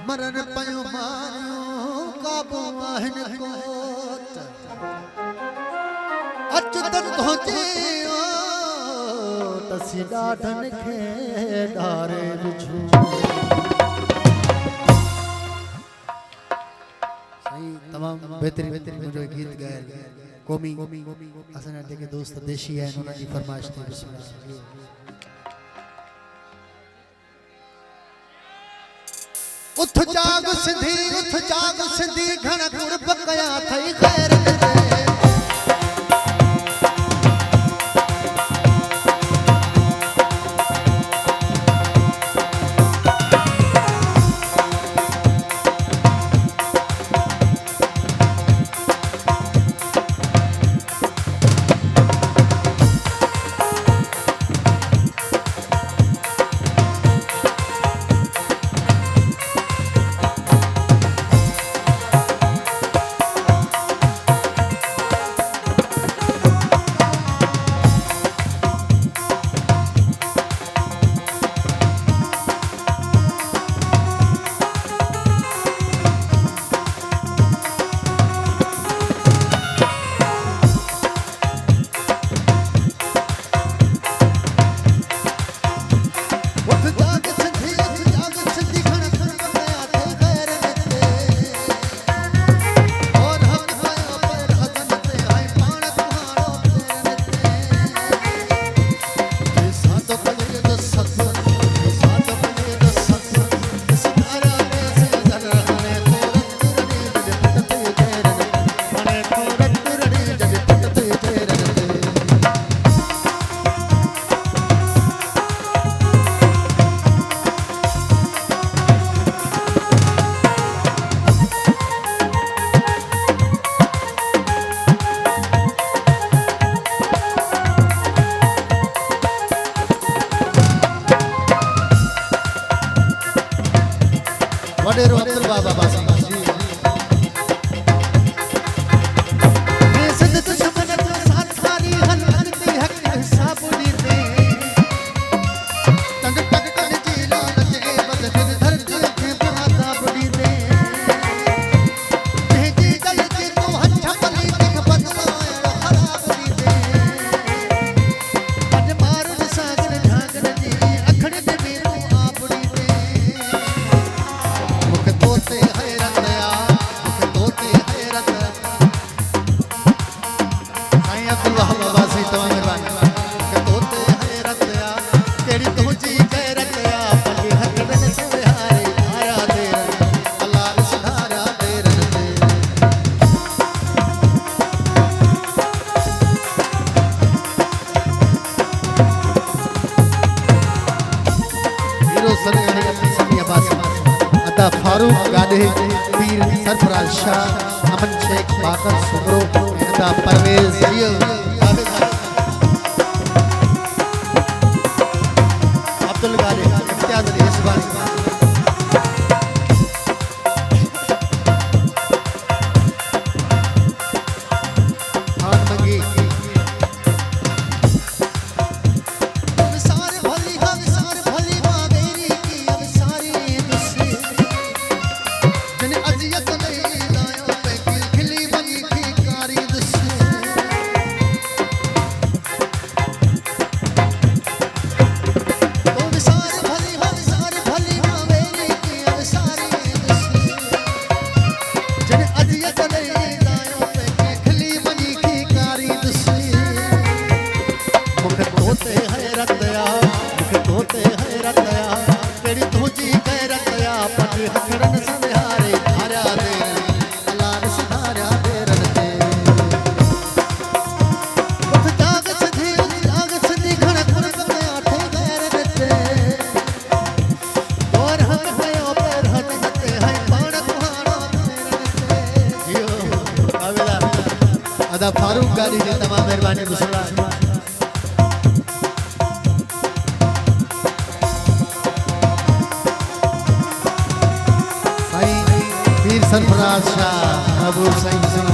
मरण पयो मारियो काबू आहिन कोट अचत धोजियो तसी ॾाढन खे ॾारे विझो सही तमाम बेहतरीन मुझे गीत गायल कोमी असन जेके दोस्त देशी है उन्होंने जी फरमाइश थी बिस्मिल्लाह उठ जाग सिंधी घण कुर्ब कया थई खैर वडेरो अब्दुल बाबा बासी जी मैं सदत शमनत साथ सारी हन करती हक हिसाब दीते तन तक तन जी लाल जे बद फिर धरती के बहाता बड़ी दे भेजी गल जी तो हठ बली देख बदलाया खराब दीते अज मार सागर ढांगन जी अखड़ दे मेरो आपड़ी दे तोते हैरत साईं अब्दुल वहाब बाबा से तमाम मेहरबानी तोते हैरत तेरी तुझी गैरत पगे हकड़न से हारे आया देर अल्लाह सुधारा देर हीरो सरकार अपनी सभी आवाज अदा फारूक गादे पीर सरफराज शाह अमन शेख बाकर सुमरो अदा परवेज जियो अब्दुल गादे इम्तियाज अली इसबानी खान मंगी अदा फारूक गाड़ी ने तमाम मेहरबानी गुस्सा साईं पीर सरफराज शाह महबूब साईं